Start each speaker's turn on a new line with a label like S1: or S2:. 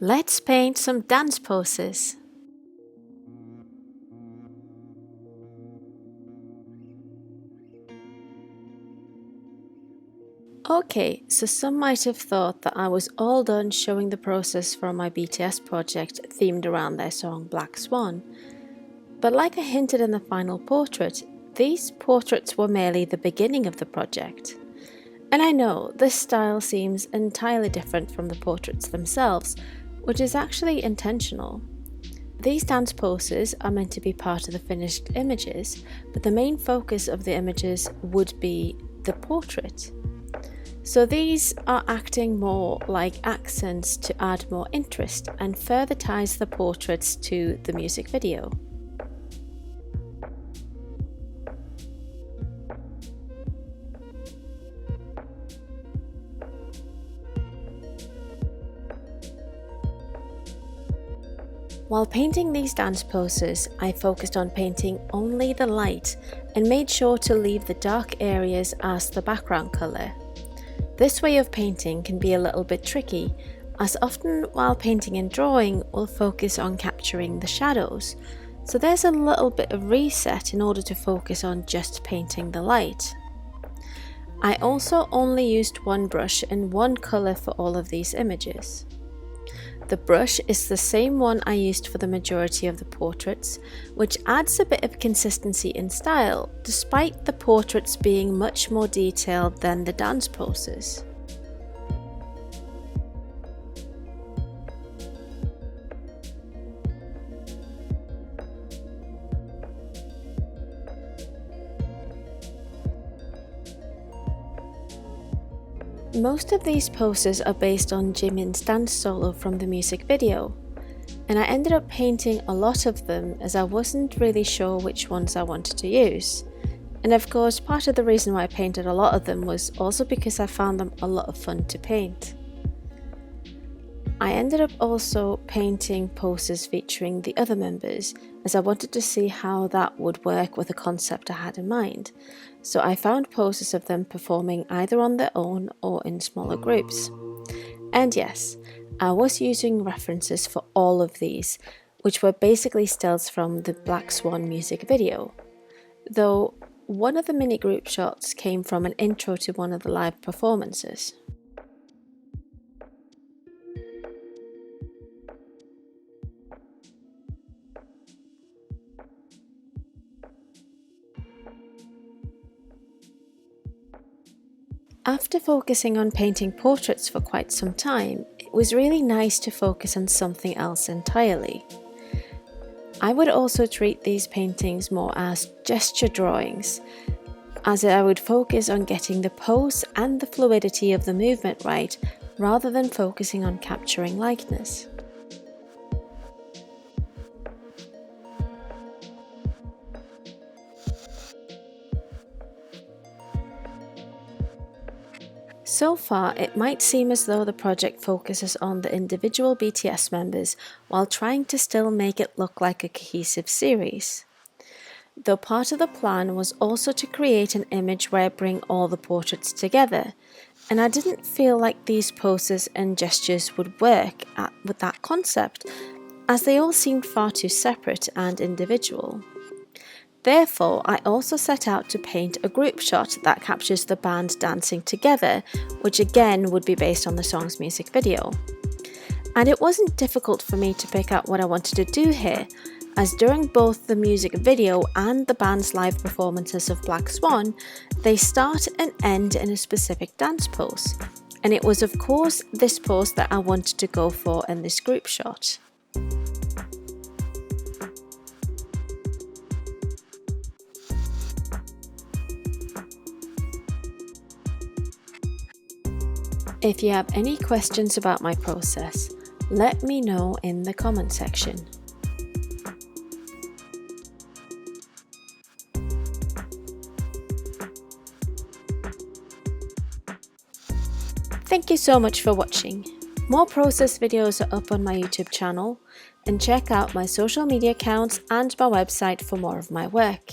S1: Let's paint some dance poses. Okay, so some might have thought that I was all done showing the process from my BTS project themed around their song Black Swan. But like I hinted in the final portrait, these portraits were merely the beginning of the project. And I know this style seems entirely different from the portraits themselves, which is actually intentional. These dance poses are meant to be part of the finished images, but the main focus of the images would be the portrait. So these are acting more like accents to add more interest and further ties the portraits to the music video. While painting these dance poses, I focused on painting only the light and made sure to leave the dark areas as the background colour. This way of painting can be a little bit tricky, as often while painting and drawing we'll focus on capturing the shadows, so there's a little bit of reset in order to focus on just painting the light. I also only used one brush and one colour for all of these images. The brush is the same one I used for the majority of the portraits, which adds a bit of consistency in style, despite the portraits being much more detailed than the dance poses. Most of these poses are based on Jimin's dance solo from the music video, and I ended up painting a lot of them as I wasn't really sure which ones I wanted to use. And of course, part of the reason why I painted a lot of them was also because I found them a lot of fun to paint. I ended up also painting poses featuring the other members, as I wanted to see how that would work with the concept I had in mind. So I found poses of them performing either on their own or in smaller groups. And yes, I was using references for all of these, which were basically stills from the Black Swan music video. Though one of the mini group shots came from an intro to one of the live performances. After focusing on painting portraits for quite some time, it was really nice to focus on something else entirely. I would also treat these paintings more as gesture drawings, as I would focus on getting the pose and the fluidity of the movement right, rather than focusing on capturing likeness. So far, it might seem as though the project focuses on the individual BTS members while trying to still make it look like a cohesive series. Though part of the plan was also to create an image where I bring all the portraits together, and I didn't feel like these poses and gestures would work with that concept, as they all seemed far too separate and individual. Therefore, I also set out to paint a group shot that captures the band dancing together, which again would be based on the song's music video. And it wasn't difficult for me to pick out what I wanted to do here, as during both the music video and the band's live performances of Black Swan, they start and end in a specific dance pose. And it was of course this pose that I wanted to go for in this group shot. If you have any questions about my process, let me know in the comment section. Thank you so much for watching. More process videos are up on my YouTube channel, and check out my social media accounts and my website for more of my work.